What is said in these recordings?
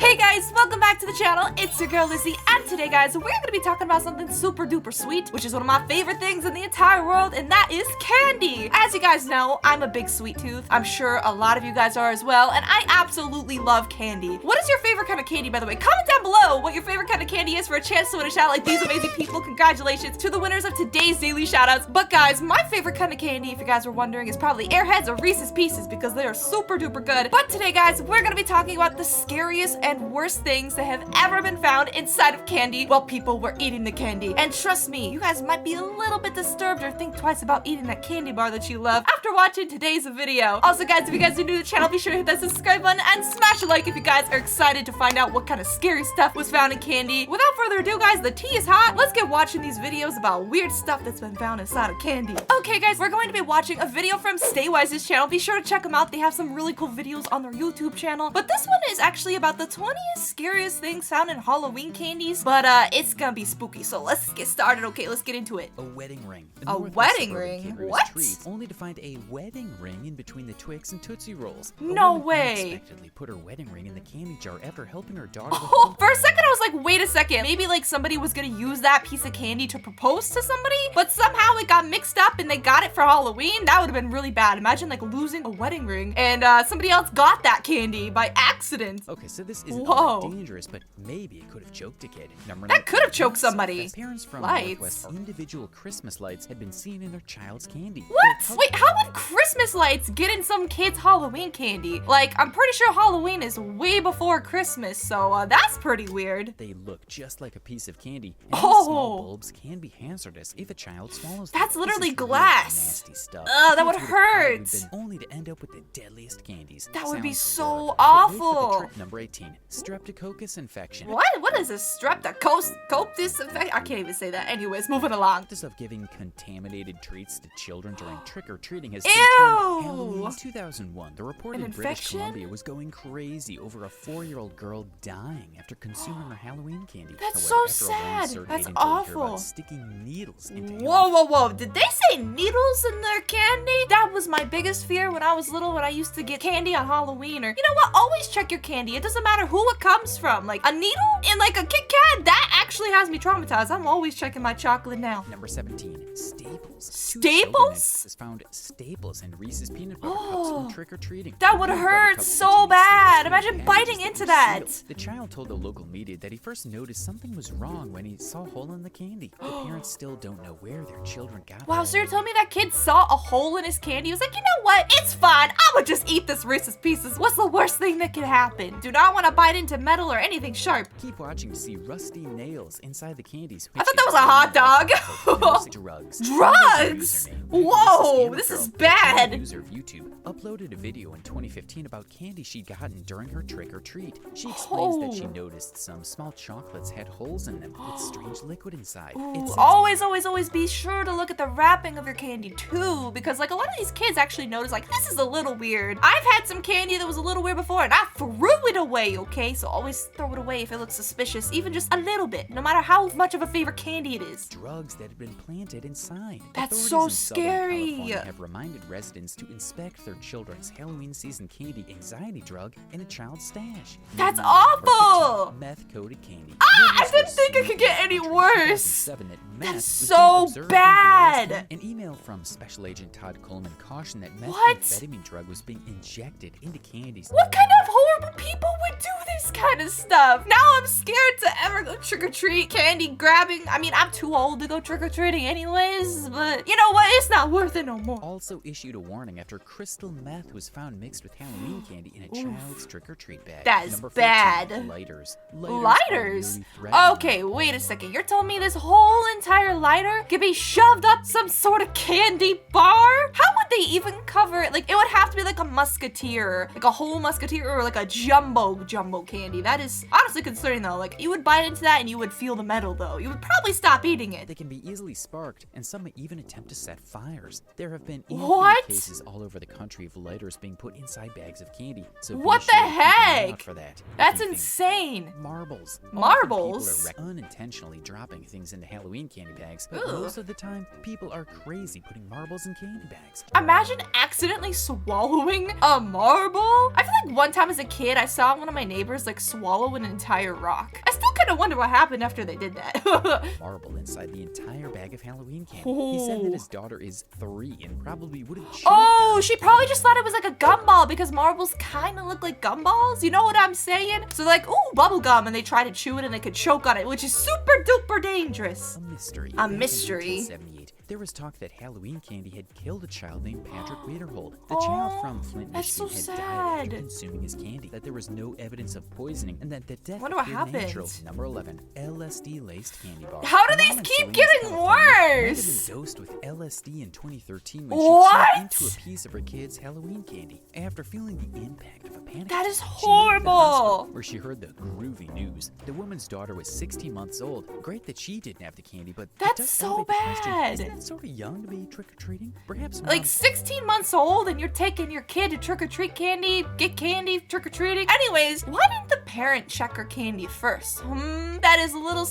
Hey guys, welcome back to the channel. It's your girl Lyssy, and today guys, we're gonna be talking about something super duper sweet, which is one of my favorite things in the entire world, and that is candy. As you guys know, I'm a big sweet tooth. I'm sure a lot of you guys are as well, and I absolutely love candy. What is your favorite kind of candy, by the way? Comment down below what your favorite kind of candy is for a chance to win a shout like these amazing people. Congratulations to the winners of today's daily shoutouts. But guys, my favorite kind of candy, if you guys were wondering, is probably Airheads or Reese's Pieces because they are super duper good. But today guys, we're gonna be talking about the scariest and worst things that have ever been found inside of candy while people were eating the candy. And trust me, you guys might be a little bit disturbed or think twice about eating that candy bar that you love after watching today's video. Also guys, if you guys are new to the channel, be sure to hit that subscribe button and smash a like if you guys are excited to find out what kind of scary stuff was found in candy. Without further ado guys, the tea is hot. Let's get watching these videos about weird stuff that's been found inside of candy. Okay guys, we're going to be watching a video from Staywise's channel. Be sure to check them out. They have some really cool videos on their YouTube channel. But this one is actually about the 20th scariest things found in Halloween candies. But it's gonna be spooky, so let's get started. Okay, let's get into it. A wedding ring. A wedding ring? What? Only to find a wedding ring in between the Twix and Tootsie Rolls. No a woman way. Unexpectedly put her wedding ring in the candy jar after helping her daughter. Oh, for a second I was like, wait a second. Maybe like somebody was gonna use that piece of candy to propose to somebody, but somehow it got mixed up and they got it for Halloween. That would have been really bad. Imagine like losing a wedding ring and somebody else got that candy by accident. Okay, so this isn't dangerous, but maybe it could have choked a kid. That could have choked somebody. Parents from Lights. Northwest individual Christmas lights had been seen in their child's candy. What? Wait, how would Christmas lights get in some kid's Halloween candy? Like, I'm pretty sure Halloween is way before Christmas, so that's pretty weird. They look just like a piece of candy, and these small bulbs can be hazardous if a child swallows them. That's literally Really glass. nasty stuff. Ugh, that would Kids hurt. have been only to end up with the deadliest candies. That would be Sounds so horrible. But wait for the awful. trick. Number 18, streptococcus infection. What? What is this? Streptococcus infection? I can't even say that. Anyways, moving along. Practice of giving contaminated treats to children during trick-or-treating has Ew! Halloween in 2001, the report An in British infection? Columbia was going crazy over a 4-year-old girl dying after consuming her Halloween candy. That's However, so after a long sad. survey That's until we hear awful. about sticking needles into Whoa, whoa, whoa. Did they say needles in their candy? That was my biggest fear when I was little, when I used to get candy on Halloween. Or, you know what? Always check your candy. It doesn't matter who it comes from. Like, a needle in like a Kit Kat? That actually has me traumatized. I'm always checking my chocolate now. Number 17, staples. Staples? Has found staples in Reese's peanut butter cups from trick-or-treating. That would Peanut butter hurt cups so contain bad. staples Imagine in biting packages into were that. sealed. The child told the local media that he first noticed something was wrong when he saw a hole in the candy. The parents still don't know where their children got Wow, it. so you're telling me that kid saw a hole in his candy? He was like, you know what? It's fine. I'ma just eat this Reese's Pieces. What's the worst thing that could happen? Do not want to bite into metal or anything sharp. Keep watching to see rusty nails inside the candies. I thought that was a hot dog. Drugs. Drugs? Whoa, this is bad. A user of YouTube uploaded a video in 2015 about candy she'd gotten during her trick-or-treat. She explains that she noticed some small chocolates had holes in them with strange liquid inside. It says, Always be sure to look at the wrapping of your candy too, because like a lot of these kids actually notice like this is a little weird. I've had some candy that was a little weird before and I threw it away, okay? So always throw it away if it looks suspicious, even just a little bit, no matter how much of a favorite candy it is. drugs that had been planted inside. That's Authorities so in Southern scary. California have reminded residents to inspect their children's Halloween season candy anxiety drug in a child's stash. That's Number awful. 15, meth-coated candy. I didn't think it could get any worse. That's so bad. An email from Special Agent Todd Coleman cautioned that What? methamphetamine drug was being injected into candies. What kind of horrible people would do this kind of stuff? Now I'm scared to ever go trick-or-treat, candy grabbing. I mean, I'm too old to go trick-or-treating anyways, but you know what? It's not worth it no more. Also issued a warning after crystal meth was found mixed with Halloween candy in a child's trick-or-treat bag. That is Number 14, bad. Lighters. Lighters? are really threatening. Okay, wait a second. You're telling me this whole entire lighter could be shoved up some sort of candy bar? How would they even cover it? Like, it would have to be like a musketeer, like a whole musketeer or like a jumbo candy. That is honestly concerning though. Like, you would bite into that and you would feel the metal though. You would probably stop eating it. They can be easily sparked, and some may even attempt to set fires. There have been What? cases all over the country of lighters being put inside bags of candy. So be What the sure to keep an eye out heck? for that. That's If you think insane. Marbles. Marbles? marbles. Unintentionally dropping things into Halloween candy bags, but Ooh. most of the time, people are crazy putting marbles in candy bags. Imagine accidentally swallowing a marble. I feel like one time as a kid, I saw one of my neighbors like swallow an entire rock. I still kind of wonder what happened after they did that. Marble inside the entire bag of Halloween candy. He said that his daughter is 3 and probably would have choked Oh, on it. she probably just thought it was like a gumball because marbles kind of look like gumballs. You know what I'm saying? So like, ooh, bubble gum, and they try to chew it and they could choke on it, which is super duper dangerous. A mystery. A Back in mystery. 1978, there was talk that Halloween candy had killed a child named Patrick Waterhold. The child from Flint, that's Michigan so had died after sad. consuming his candy, that there was no evidence of poisoning, and that the death Wonder what appeared natural. happened. Number 11, LSD-laced candy bar. How do A these mom in keep Salinas, getting California, might have worse? been dosed with LSD in 2013 when What? she chewed into a piece of her kid's Halloween candy. After feeling the impact of a panic That is attack, she moved to the horrible. hospital, where she heard the groovy news. The woman's daughter was 16 months old. Great that she didn't have the candy, but it That's does so elevate the question, bad. isn't it sort of young to be trick-or-treating? Perhaps Like moms 16 months old and you're taking your kid to trick-or-treat candy, get candy, trick-or-treating. Anyways, why didn't the parent check her candy first? That is a little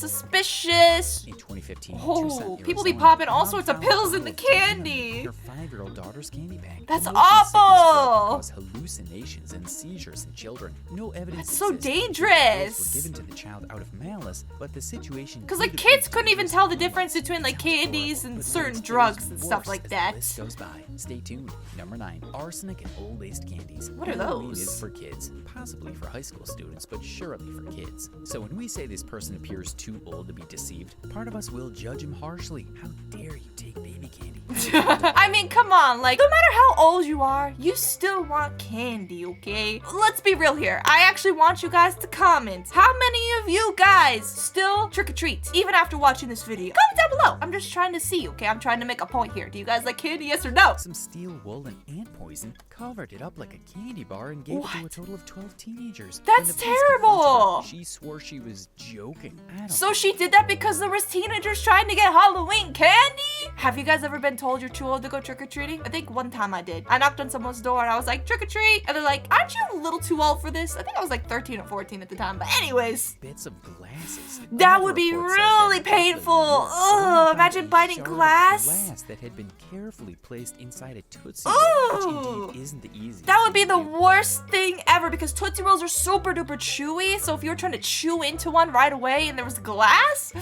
suspicious. in 2015, Oh, Tucson, people be Arizona, popping a all mom sorts of found a pills in bottle the of Diane candy. in her 5-year-old daughter's candy bag. That's The motion sickness drug awful. caused hallucinations and seizures in children. No evidence That's so exists that the pills dangerous. were given to the child out of malice, but the situation Because could like have kids been couldn't even dangerous tell the anyway. difference between like Sounds candies horrible, and but certain what is drugs and stuff worse like as that. The list goes by. Stay tuned. Number 9, arsenic and old-laced candies. What are Halloween those? is for kids, possibly for high school students, but surely for kids. So when we say this person appears too old to be deceived, part of us will judge him harshly. How dare you take baby candy? I mean, come on, like, no matter how old you are, you still want candy, okay? Let's be real here. I actually want you guys to comment. How many of you guys still trick-or-treat, even after watching this video? Comment down below. I'm just trying to see, okay? I'm trying to make a point here. Do you guys like candy, yes or no? Some steel wool and ant poison covered it up like a candy bar and gave it to a What? total of 12 teenagers. That's When the police confronted terrible. her, she swore she was joking. I don't So she did that because there was teenagers trying to get Halloween candy? Have you guys ever been told you're too old to go trick-or-treating? I think one time I did. I knocked on someone's door and I was like, trick-or-treat. And they're like, aren't you a little too old for this? I think I was like 13 or 14 at the time. But anyways, bits of glasses. that Another would be report says really that roughly painful. one Ugh, found imagine a biting shard of glass. that had been carefully placed inside a Tootsie Roll, which Ooh. indeed isn't the easiest. That would be thing the to do. worst thing ever because Tootsie Rolls are super duper chewy. So if you were trying to chew into one right away and there was glass,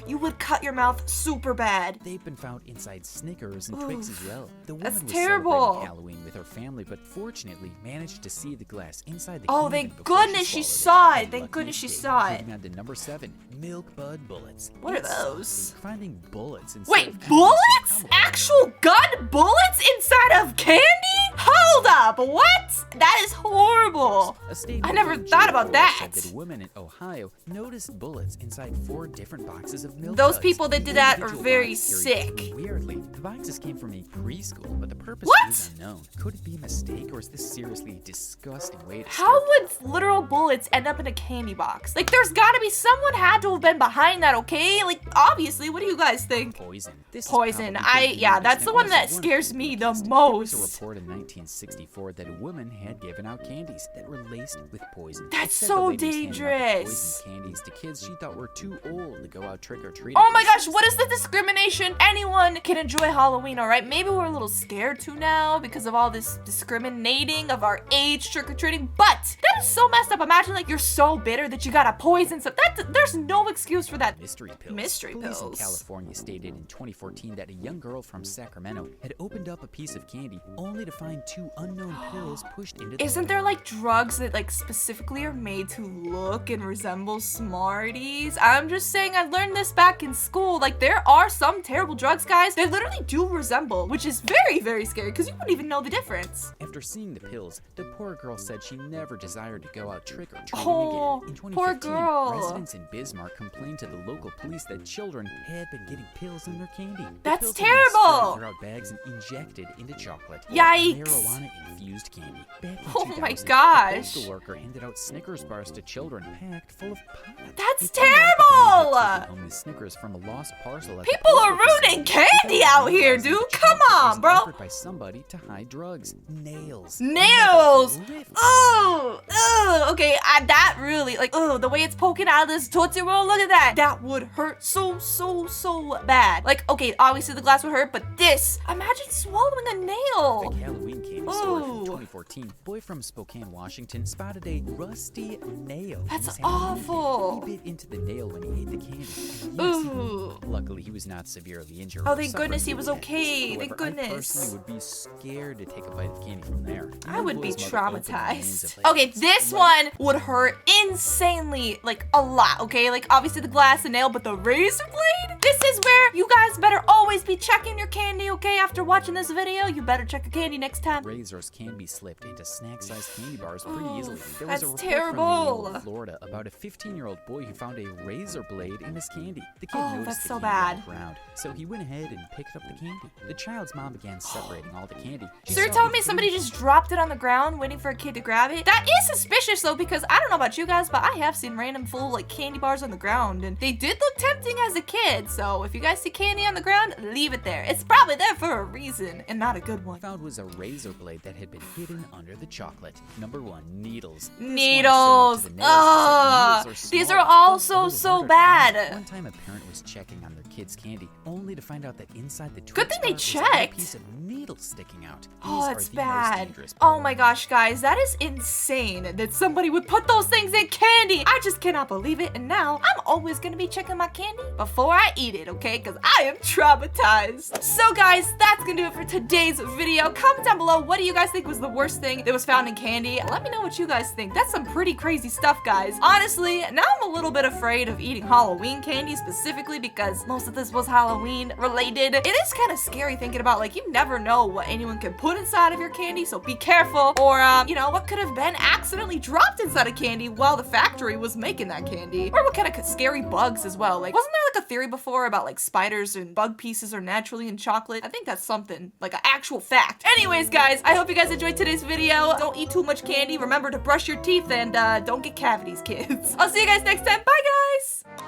you would cut your mouth super bad. They've been found inside Snickers and Twix as well. The woman That's was terrible. celebrating Halloween with her family, but fortunately managed to see the glass inside the Oh, can thank before goodness she swallowed saw A it. Thank lucky goodness she escape. saw it. Moving on to number 7, milk bud bullets. What are It's something. those? Finding bullets inside Wait, of candy bullets? is so common. Actual gun bullets inside of candy? Hold up, what? That is horrible. A statement I never from thought Joe about Ford that. said that a woman in Ohio noticed bullets inside 4 different boxes of milk Those duds. people that The did that are individual very box carried sick. through weirdly, the boxes came from a preschool, but the purpose What? is unknown. Could it be a mistake, or is this seriously a disgusting way to How start? would literal bullets end up in a candy box? Like, there's gotta be someone had to have been behind that, okay? Like, obviously, what do you guys think? Poison. This is Poison. probably the Yeah, weirdest that's the and one also that one scares of me the creepiest. There most. was a report in 1964 that a woman had given out candies that were laced with poison. That's It said so the lady was handing out the dangerous. poisoned candies to kids she thought were too old to go out trick-or-treating. Oh my gosh, what is the discrimination? Anyone can enjoy Halloween, all right? Maybe we're a little scared to now because of all this discriminating of our age trick-or-treating, but that is so messed up. Imagine like you're so bitter that you gotta poison stuff. There's no excuse for that. Mystery pills. Mystery Police in pills. California stated in 2014 that a young girl from Sacramento had opened up a piece of candy only to find 2 unknown pills pushed into the Isn't there like drugs that like specifically are made to look and resemble Smarties? I'm just saying, I learned this back in school. Like there are some terrible drugs, guys, that literally do resemble, which is very, very scary because you wouldn't even know the difference. After seeing the pills, the poor girl said she never desired to go out trick-or-treating Oh, again. In 2015, poor girl. residents in Bismarck complained to the local police that children had been getting pills in their candy. The That's pills had been terrible. spread throughout bags and injected into chocolate. Yikes. Marijuana marijuana-infused candy. Back in Oh my 2000, gosh. a postal worker handed out Snickers bars to children packed full of pot. That's It turned out that the man terrible! had taken home the Snickers from a lost parcel at the People are postal ruining facility candy without out here, realizing the dude. Come chocolate on, was an bro. effort by somebody to hide drugs. Nails. Nails! Horrific. Oh, ugh. Okay, that really, like, oh, the way it's poking out of this Tootsie Roll, look at that. That would hurt so bad. Like, okay, obviously the glass would hurt, but this, imagine swallowing a nail. Big Halloween candy story from Ooh. 2014. Boy from Spokane, Washington spotted a rusty nail. in That's his Halloween awful. candy. He bit into the nail when he ate the candy. And yes, Ooh. luckily he was not severely injured. Oh, or thank suffered goodness he from was tetanus. okay. Thank However, I goodness. personally would be scared to take a bite of candy from there. I would be Boy's mother opened the remains traumatized. of Okay, this one would hurt insanely, like a lot, okay? Like obviously the glass, the nail, but the razor blade? This is where you guys better always be checking your candy, okay? After watching this video, you better check your candy next time. Razors can be slipped into snack-sized candy bars pretty Ooh, easily. There that's was a report terrible. from Noel, Florida, about a 15-year-old boy who found a razor blade in his candy. The kid Oh, noticed that's the so candy on bad. the ground, so he went ahead and picked up the candy. The child's mom began separating all the candy. She So you're saw telling a me somebody three- just dropped it on the ground waiting for a kid to grab it? That is suspicious though, because I don't know about you guys, but I have seen random full like candy bars on the ground and they did look tempting as a kid. So if you guys see candy on the ground, leave it there. It's probably there for a reason and not a good one. found was a razor blade that had been hidden under the chocolate. Number 1, needles. This one is Needles. similar to the nails, except needles These smaller, are all but a so little harder to bad. find. One time a parent was checking on their kid's candy, only to find out that inside the Good Twix thing they bar was a little checked. piece of needle sticking out. Oh, These it's are the most bad. dangerous. Oh my gosh, guys, that is insane that somebody would put those things in candy. I just cannot believe it. And now I'm always gonna be checking my candy before I eat it, okay? Because I am traumatized. So guys, that's gonna do it for today's video. Comment down below, what do you guys think was the worst thing that was found in candy? Let me know what you guys think. That's some pretty crazy stuff, guys. Honestly, now I'm a little bit afraid of eating Halloween candy specifically because most of this was Halloween related. It is kind of scary thinking about, like, you never know what anyone can put inside of your candy, so be careful. Or, you know, what could have been accidentally dropped inside of candy while the factory was making that candy? Or what kind of scary bugs as well? Like, wasn't there like a theory before about like spiders and bug pieces are naturally in chocolate? I think that's something, like an actual fact. Anyways, guys, I hope you guys enjoyed today's video. Don't eat too much candy. Remember to brush your teeth and don't get cavities, kids. I'll see you guys next time. Bye, guys!